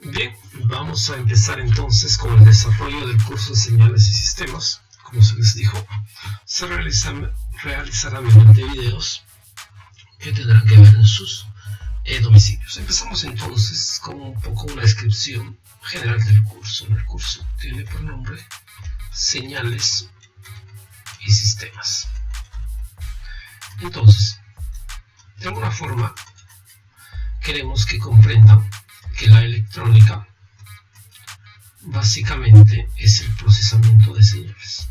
Bien, vamos a empezar entonces con el desarrollo del curso de señales y sistemas. Como se les dijo, se realizará mediante videos que tendrán que ver en sus domicilios. Empezamos entonces con un poco una descripción general del curso. El curso tiene por nombre señales y sistemas. Entonces, de alguna forma, queremos que comprendan que la electrónica básicamente es el procesamiento de señales.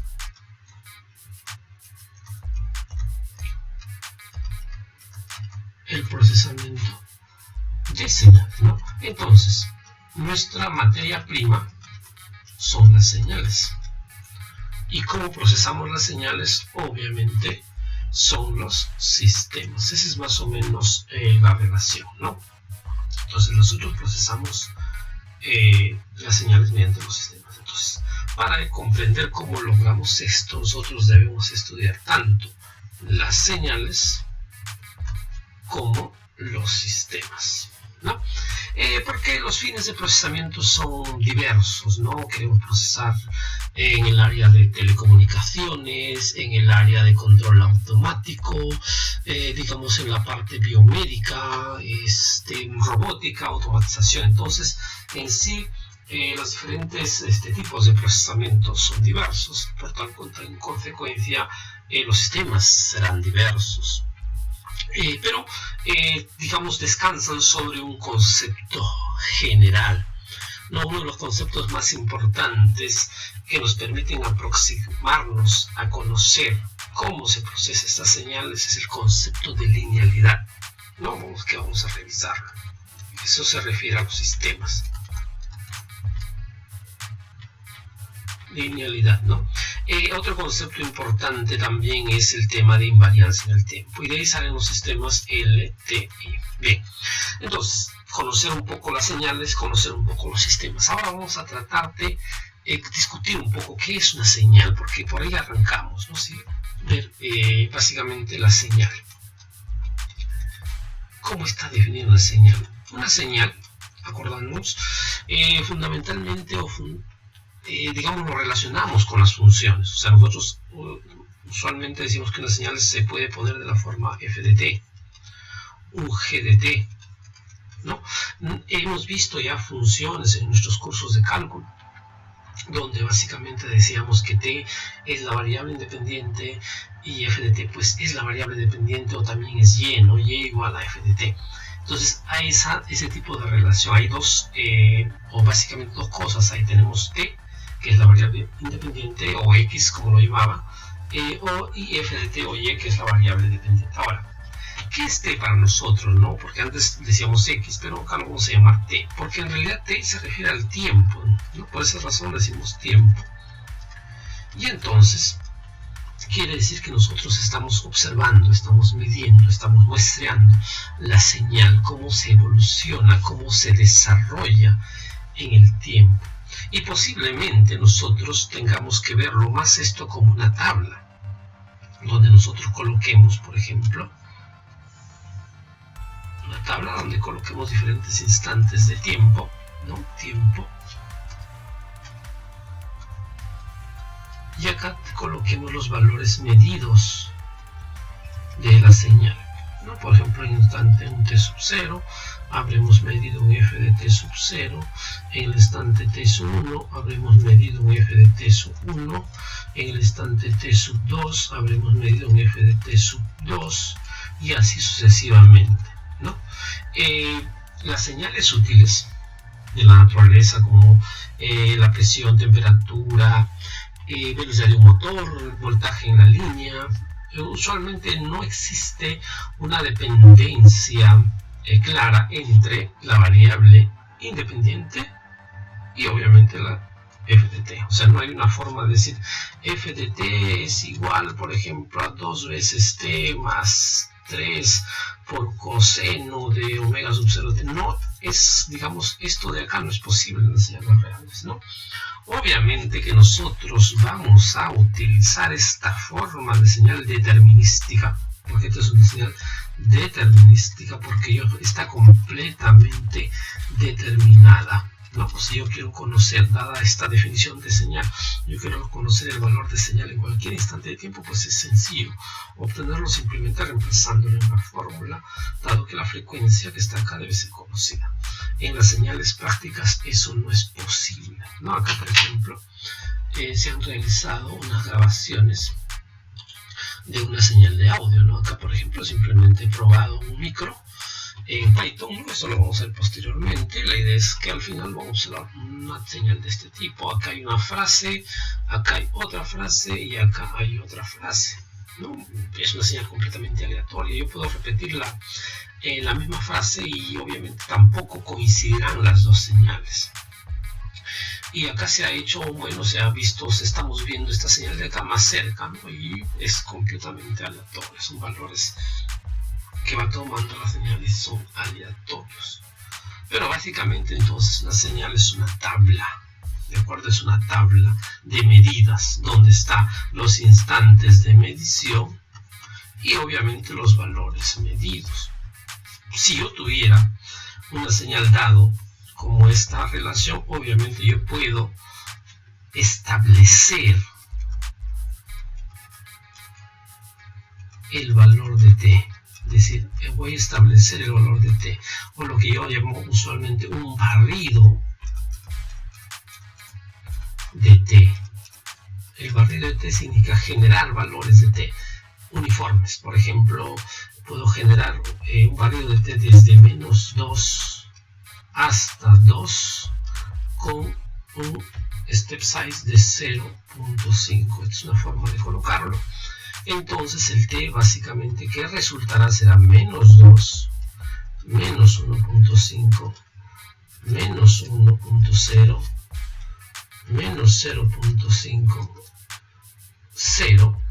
El procesamiento de señales, ¿no? Entonces, nuestra materia prima son las señales. ¿Y cómo procesamos las señales? Obviamente son los sistemas. Esa es más o menos la relación, ¿no? Entonces nosotros procesamos las señales mediante los sistemas. Entonces, para comprender cómo logramos esto, nosotros debemos estudiar tanto las señales como los sistemas, ¿no? Porque los fines de procesamiento son diversos, ¿no? Queremos procesar en el área de telecomunicaciones, en el área de control automático, digamos en la parte biomédica, robótica, automatización. Entonces, en sí, los diferentes tipos de procesamiento son diversos, por tanto, en consecuencia, los sistemas serán diversos. Pero digamos, descansan sobre un concepto general, ¿no? Uno de los conceptos más importantes que nos permiten aproximarnos a conocer cómo se procesan estas señales es el concepto de linealidad, ¿no? Que vamos a revisar. Eso se refiere a los sistemas. Linealidad, ¿no? Otro concepto importante también es el tema de invariancia en el tiempo, y de ahí salen los sistemas LTI. Bien, entonces, conocer un poco las señales, conocer un poco los sistemas. Ahora vamos a tratar de discutir un poco qué es una señal, porque por ahí arrancamos, ¿no? Sí, ver básicamente la señal. ¿Cómo está definida una señal? Una señal, acordándonos, fundamentalmente digamos, lo relacionamos con las funciones. O sea, nosotros usualmente decimos que una señal se puede poner de la forma f de t, u g de t, ¿no? Hemos visto ya funciones en nuestros cursos de cálculo, donde básicamente decíamos que t es la variable independiente y f de t pues es la variable dependiente, o también es y, ¿no? Y igual a f de t. Entonces hay ese tipo de relación. Hay dos, o básicamente dos cosas. Ahí tenemos t, que es la variable independiente, o x como lo llamaba, y f de t o y, que es la variable dependiente. Ahora, ¿qué es t para nosotros, no? Porque antes decíamos x, pero acá lo vamos a llamar t, porque en realidad t se refiere al tiempo, ¿no? Por esa razón decimos tiempo. Y entonces, quiere decir que nosotros estamos observando, estamos midiendo, estamos muestreando la señal, cómo se evoluciona, cómo se desarrolla en el tiempo. Y posiblemente nosotros tengamos que verlo más esto como una tabla, donde nosotros coloquemos, por ejemplo, una tabla donde coloquemos diferentes instantes de tiempo, ¿no? Tiempo. Y acá coloquemos los valores medidos de la señal, ¿no? Por ejemplo, en instante un t sub 0, habremos medido un f de t sub 0, en el instante t sub 1 habremos medido un f de t sub 1, en el instante t sub 2 habremos medido un f de t sub 2, y así sucesivamente, ¿no? Las señales útiles de la naturaleza, como la presión, temperatura, velocidad de un motor, voltaje en la línea, usualmente no existe una dependencia clara entre la variable independiente y obviamente la f de t. O sea, no hay una forma de decir f de t es igual, por ejemplo, a 2 veces t más 3 por coseno de omega sub 0 t. No es, digamos, esto de acá no es posible en las señales reales, ¿no? Obviamente que nosotros vamos a utilizar esta forma de señal determinística, porque esta es una señal determinística porque está completamente determinada, ¿no? Pues si yo quiero conocer, dada esta definición de señal, yo quiero conocer el valor de señal en cualquier instante de tiempo, pues es sencillo obtenerlo simplemente reemplazándolo en una fórmula, dado que la frecuencia que está acá debe ser conocida. En las señales prácticas eso no es posible, ¿no? Acá, por ejemplo, se han realizado unas grabaciones de una señal de audio, ¿no? Acá, por ejemplo, simplemente he probado un micro en Python, ¿no? Esto lo vamos a hacer posteriormente. La idea es que al final vamos a dar una señal de este tipo. Acá hay una frase, acá hay otra frase y acá hay otra frase, ¿no? Es una señal completamente aleatoria. Yo puedo repetir la misma frase y obviamente tampoco coincidirán las dos señales. Y acá se ha hecho, bueno, estamos viendo esta señal de acá más cerca, ¿no? Y es completamente aleatorio, son valores que va tomando la señal y son aleatorios. Pero básicamente entonces una señal es una tabla, ¿de acuerdo? Es una tabla de medidas donde están los instantes de medición y obviamente los valores medidos. Si yo tuviera una señal dado como esta relación, obviamente yo puedo establecer el valor de t, es decir, voy a establecer el valor de t, o lo que yo llamo usualmente un barrido de t. El barrido de t significa generar valores de t uniformes. Por ejemplo, puedo generar un barrido de t desde -2 hasta 2 con un step size de 0.5. Esta es una forma de colocarlo. Entonces el t básicamente que resultará será -2, -1.5, -1.0, -0.5, 0,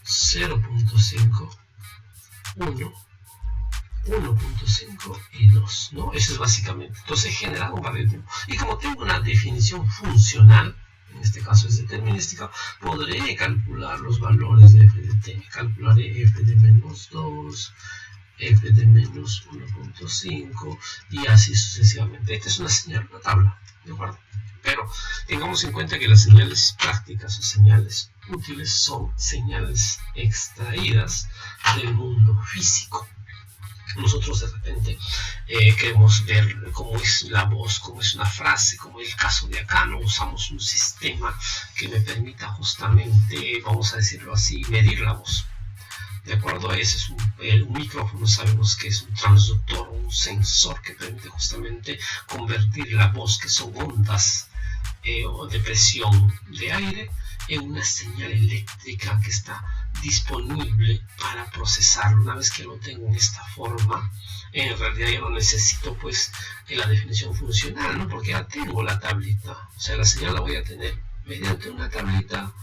0.5, 1, 1.5 y 2, ¿no? Eso es básicamente. Entonces he generado un barrido de tiempo. Y como tengo una definición funcional, en este caso es determinística, podré calcular los valores de f de t. Calcularé f de -2, f de -1.5 y así sucesivamente. Esta es una señal, una tabla, ¿de acuerdo? Pero tengamos en cuenta que las señales prácticas o señales útiles son señales extraídas del mundo físico. Nosotros de repente queremos ver cómo es la voz, cómo es una frase, como es el caso de acá, ¿no? Usamos un sistema que me permita justamente, vamos a decirlo así, medir la voz. De acuerdo a ese es un micrófono, sabemos que es un transductor, un sensor que permite justamente convertir la voz, que son ondas de presión de aire, en una señal eléctrica que está disponible para procesarlo. Una vez que lo tengo en esta forma, en realidad yo no necesito pues la definición funcional, ¿no? Porque ya tengo la tablita, o sea, la señal la voy a tener mediante una tablita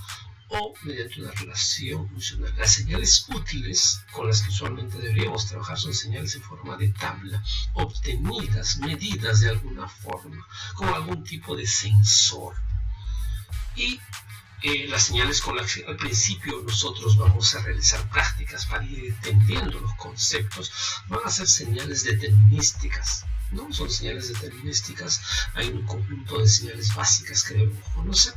o mediante una relación funcional. Las señales útiles con las que usualmente deberíamos trabajar son señales en forma de tabla, obtenidas, medidas de alguna forma, con algún tipo de sensor. Y las señales con las que al principio nosotros vamos a realizar prácticas para ir entendiendo los conceptos van a ser señales determinísticas, ¿no? Son señales determinísticas. Hay un conjunto de señales básicas que debemos conocer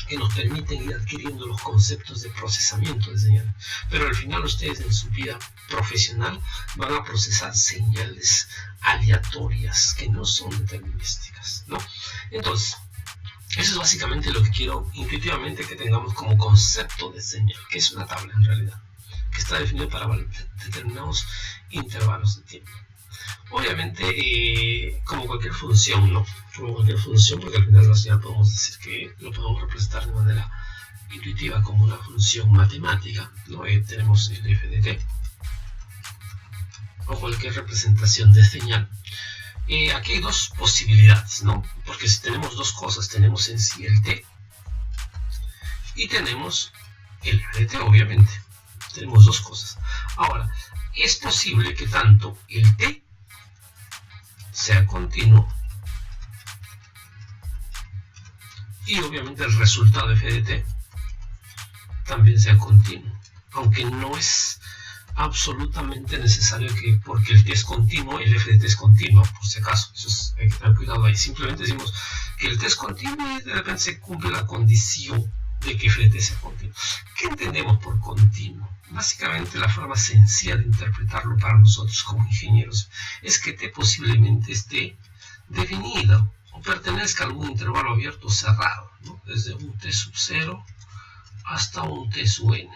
que nos permiten ir adquiriendo los conceptos de procesamiento de señales. Pero al final ustedes en su vida profesional van a procesar señales aleatorias que no son determinísticas, ¿no? Entonces, eso es básicamente lo que quiero intuitivamente que tengamos como concepto de señal, que es una tabla en realidad, que está definido para determinados intervalos de tiempo. Obviamente, como cualquier función, ¿no? Como cualquier función, porque al final la señal podemos decir que lo podemos representar de manera intuitiva como una función matemática, ¿no? Tenemos el f de t, o cualquier representación de señal. Aquí hay dos posibilidades, ¿no? Porque si tenemos dos cosas, tenemos en sí el t y tenemos el f de t, obviamente. Tenemos dos cosas. Ahora, es posible que tanto el t sea continuo y obviamente el resultado de f de t también sea continuo, aunque no es absolutamente necesario que, porque el t es continuo, el f de t es continuo, por si acaso, eso hay que tener cuidado ahí. Simplemente decimos que el t es continuo y de repente se cumple la condición de que f de t sea continuo. ¿Qué entendemos por continuo? Básicamente la forma sencilla de interpretarlo para nosotros como ingenieros es que t posiblemente esté definido o pertenezca a algún intervalo abierto o cerrado, ¿no? Desde un t sub 0 hasta un t sub n.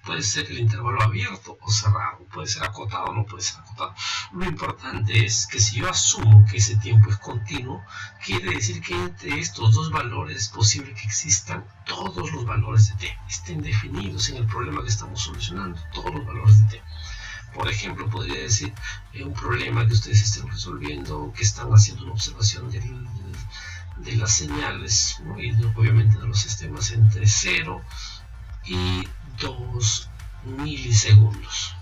Puede ser el intervalo abierto o cerrado, puede ser acotado o no puede ser acotado. Lo importante es que si yo asumo que ese tiempo es continuo, quiere decir que entre estos dos valores es posible que existan todos los valores de t, estén definidos en el problema que estamos solucionando, todos los valores de t. Por ejemplo, podría decir un problema que ustedes estén resolviendo, que están haciendo una observación de las señales, ¿no? Y obviamente de los sistemas entre 0 y 2 milisegundos.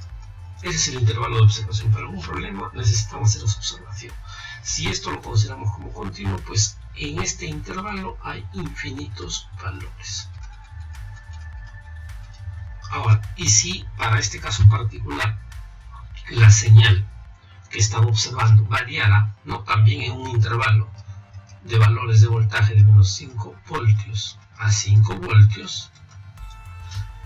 Ese es el intervalo de observación. Para algún problema necesitamos hacer esa observación. Si esto lo consideramos como continuo, pues en este intervalo hay infinitos valores. Ahora, y si para este caso particular la señal que estamos observando variara, ¿no? También en un intervalo de valores de voltaje de menos 5 voltios a 5 voltios,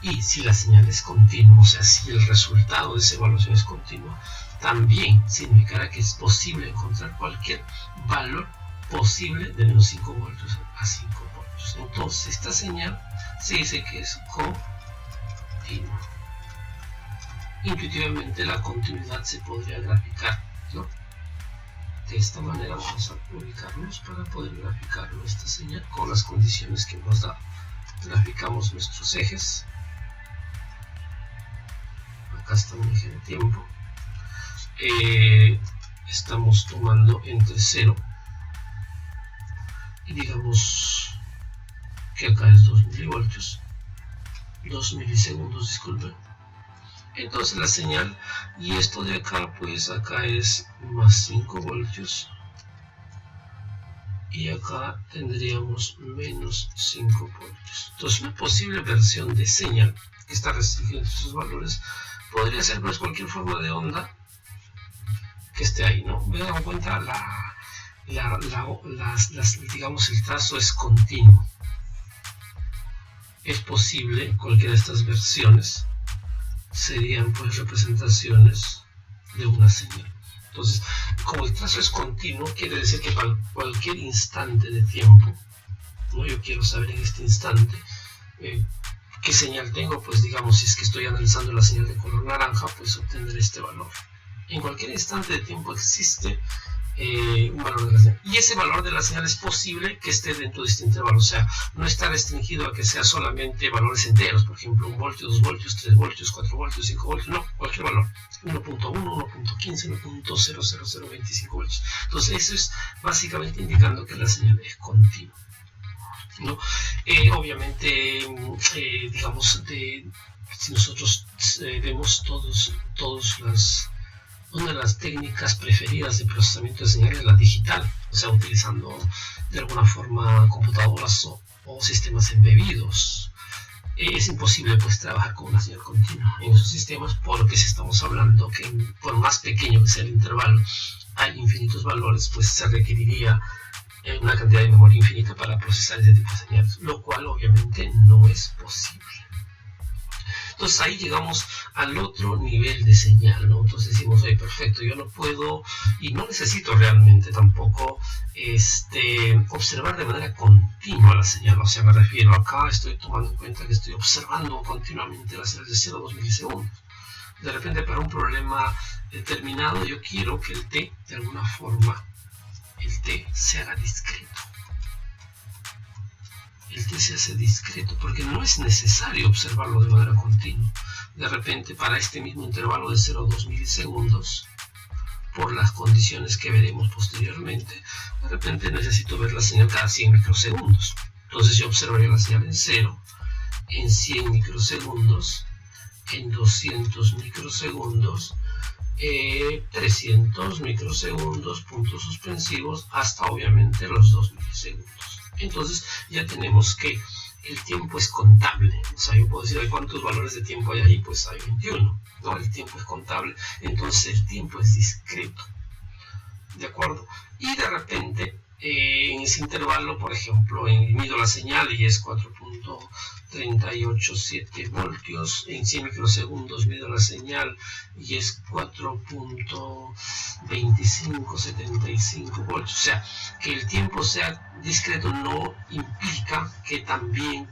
y si la señal es continua, o sea, si el resultado de esa evaluación es continua, también significará que es posible encontrar cualquier valor posible de menos 5 voltios a 5 voltios. Entonces, esta señal se dice que es continua. Intuitivamente, la continuidad se podría graficar, ¿no? De esta manera vamos a ubicarnos para poder graficarlo esta señal con las condiciones que nos da. Graficamos nuestros ejes. Acá está un eje de tiempo. Estamos tomando entre 0 y digamos que acá es 2 milivoltios, 2 milisegundos, disculpen. Entonces la señal, y esto de acá, pues acá es más 5 voltios y acá tendríamos menos 5 voltios. Entonces una posible versión de señal que está restringida entre esos valores podría ser pues cualquier forma de onda que esté ahí, ¿no? Me dan cuenta digamos el trazo es continuo. Es posible cualquiera de estas versiones serían pues representaciones de una señal. Entonces, como el trazo es continuo, quiere decir que para cualquier instante de tiempo, ¿no? Yo quiero saber en este instante qué señal tengo, pues digamos, si es que estoy analizando la señal de color naranja, pues obtendré este valor. En cualquier instante de tiempo existe un valor de la señal, y ese valor de la señal es posible que esté dentro de este intervalo, o sea, no está restringido a que sea solamente valores enteros, por ejemplo 1 voltio, 2 voltios, 3 voltios, 4 voltios, 5 voltios, no, cualquier valor, 1.1, 1.15, 1.00025 voltios. Entonces eso es básicamente indicando que la señal es continua, ¿no? Obviamente, digamos, si nosotros vemos una de las técnicas preferidas de procesamiento de señales es la digital, o sea, utilizando de alguna forma computadoras o sistemas embebidos. Es imposible pues trabajar con una señal continua en esos sistemas, porque si estamos hablando que por más pequeño que sea el intervalo hay infinitos valores, pues se requeriría una cantidad de memoria infinita para procesar ese tipo de señales, lo cual obviamente no es posible. Entonces ahí llegamos al otro nivel de señal, ¿no? Entonces decimos, oye, perfecto, yo no puedo y no necesito realmente tampoco observar de manera continua la señal. O sea, me refiero, acá estoy tomando en cuenta que estoy observando continuamente la señal de 0 a 2 milisegundos. De repente, para un problema determinado, yo quiero que el t, de alguna forma, el t se haga discreto. El t se hace discreto porque no es necesario observarlo de manera continua. De repente, para este mismo intervalo de 0 a 2 milisegundos, por las condiciones que veremos posteriormente, de repente necesito ver la señal cada 100 microsegundos. Entonces yo observaría la señal en 0, en 100 microsegundos, en 200 microsegundos, 300 microsegundos, puntos suspensivos, hasta obviamente los 2 milisegundos. Entonces ya tenemos que el tiempo es contable. O sea, yo puedo decir cuántos valores de tiempo hay ahí, pues hay 21, ¿no? El tiempo es contable, entonces el tiempo es discreto, ¿de acuerdo? Y de repente, en ese intervalo, por ejemplo, mido la señal y es 4.387 voltios, en 100 microsegundos mido la señal y es 4.2575 voltios. O sea, que el tiempo sea discreto no implica que también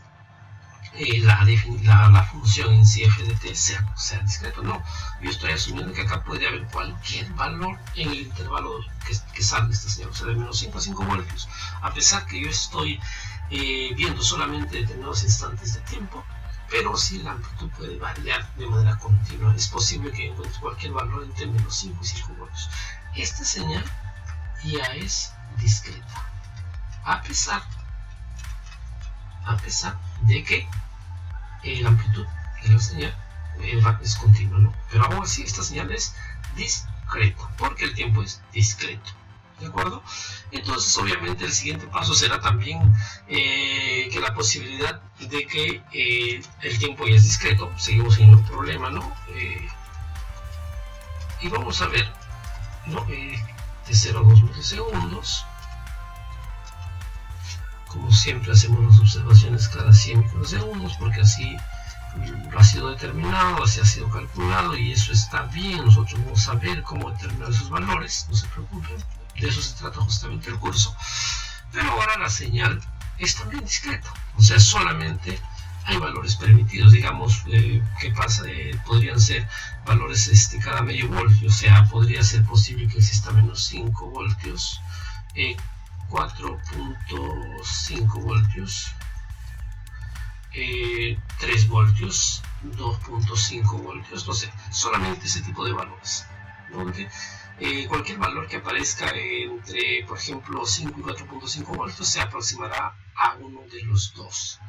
la función en sí f de t sea discreto. No, yo estoy asumiendo que acá puede haber cualquier valor en el intervalo que salga esta señal, o sea, de menos 5 a 5 voltios, a pesar que yo estoy viendo solamente determinados instantes de tiempo, pero sí la amplitud puede variar de manera continua. Es posible que encuentre cualquier valor entre menos 5 y 5 voltios. Esta señal ya es discreta, a pesar de que la amplitud de la señal es continua, ¿no? Pero aún así esta señal es discreta porque el tiempo es discreto, ¿de acuerdo? Entonces obviamente el siguiente paso será también que la posibilidad de que el tiempo ya es discreto, seguimos sin un problema, ¿no? Y vamos a ver, ¿no? De 0 a 2 milisegundos. Como siempre hacemos las observaciones cada 100 microsegundos porque así ha sido determinado, así ha sido calculado y eso está bien. Nosotros vamos a ver cómo determinar esos valores, no se preocupen, de eso se trata justamente el curso. Pero ahora la señal es también discreta, o sea, solamente hay valores permitidos, digamos, ¿qué pasa? Podrían ser valores cada medio voltio, o sea, podría ser posible que exista menos 5 voltios, 4.5 voltios, 3 voltios, 2.5 voltios, no sé, solamente ese tipo de valores, donde cualquier valor que aparezca entre, por ejemplo, 5 y 4.5 voltios se aproximará a uno de los dos.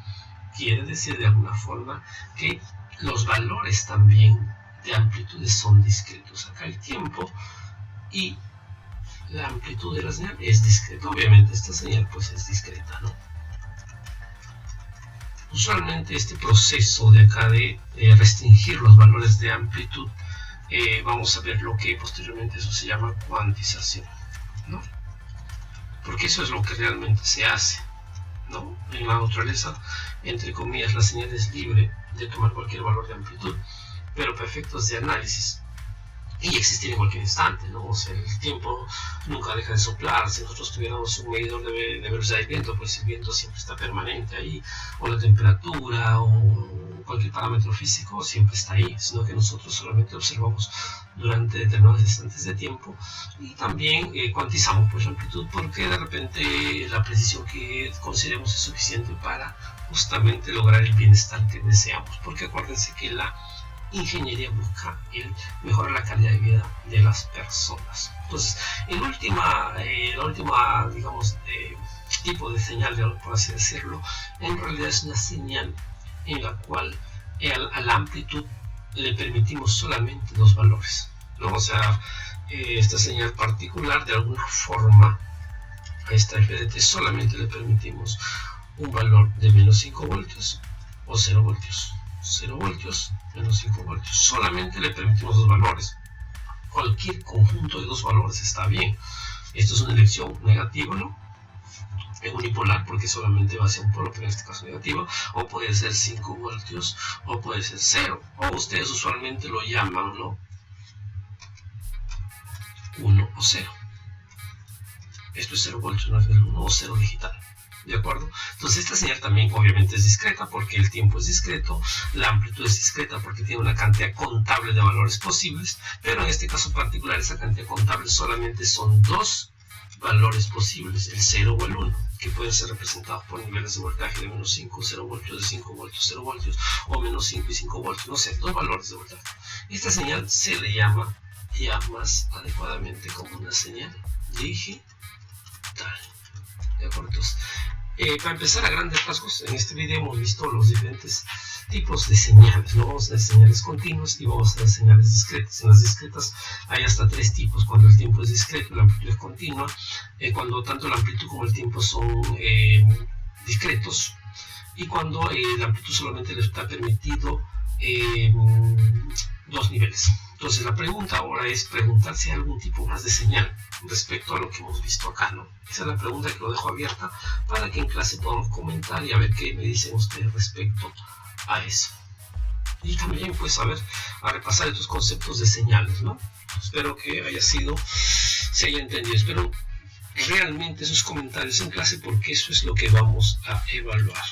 Quiere decir de alguna forma que los valores también de amplitudes son discretos. Acá el tiempo y la amplitud de la señal es discreta. Obviamente esta señal pues es discreta, ¿no? Usualmente este proceso de acá de restringir los valores de amplitud, vamos a ver lo que posteriormente eso se llama cuantización, ¿no? Porque eso es lo que realmente se hace, ¿no? En la naturaleza, entre comillas, la señal es libre de tomar cualquier valor de amplitud, pero para efectos de análisis y existir en cualquier instante, ¿no? O sea, el tiempo nunca deja de soplar. Si nosotros tuviéramos un medidor de velocidad del viento, pues el viento siempre está permanente ahí, o la temperatura, o cualquier parámetro físico siempre está ahí, sino que nosotros solamente observamos durante determinados instantes de tiempo y también cuantizamos pues la amplitud, porque de repente la precisión que consideremos es suficiente para justamente lograr el bienestar que deseamos, porque acuérdense que la ingeniería busca el mejorar la calidad de vida de las personas. Entonces, la última digamos, tipo de señal, por así decirlo, en realidad es una señal en la cual a la amplitud le permitimos solamente dos valores, ¿no? O sea, esta señal particular, de alguna forma, a esta f de t solamente le permitimos un valor de menos 5 voltios o 0 voltios. 0 voltios, menos 5 voltios. Solamente le permitimos dos valores. Cualquier conjunto de dos valores está bien. Esto es una elección negativa, ¿no? Es unipolar porque solamente va hacia un polo, pero en este caso negativo. O puede ser 5 voltios, o puede ser 0. O ustedes usualmente lo llaman, ¿no? 1 o 0. Esto es 0 voltios, no es el 1 o 0 digital. ¿De acuerdo? Entonces esta señal también obviamente es discreta porque el tiempo es discreto, la amplitud es discreta porque tiene una cantidad contable de valores posibles, pero en este caso particular esa cantidad contable solamente son dos valores posibles, el 0 o el 1, que pueden ser representados por niveles de voltaje de menos 5, 0 voltios, de 5 voltios, 0 voltios, o menos 5 y 5 voltios, no sé, dos valores de voltaje. Esta señal se le llama ya más adecuadamente como una señal digital. ¿De acuerdo? Entonces, para empezar a grandes rasgos, en este video hemos visto los diferentes tipos de señales, ¿no? Vamos a ver señales continuas y vamos a ver señales discretas. En las discretas hay hasta tres tipos: cuando el tiempo es discreto, la amplitud es continua, cuando tanto la amplitud como el tiempo son discretos, y cuando la amplitud solamente les está permitido 2 niveles. Entonces la pregunta ahora es preguntar si hay algún tipo más de señal respecto a lo que hemos visto acá, ¿no? Esa es la pregunta que lo dejo abierta para que en clase podamos comentar y a ver qué me dicen ustedes respecto a eso. Y también pues a repasar estos conceptos de señales, ¿no? Espero que se haya entendido. Espero realmente esos comentarios en clase porque eso es lo que vamos a evaluar.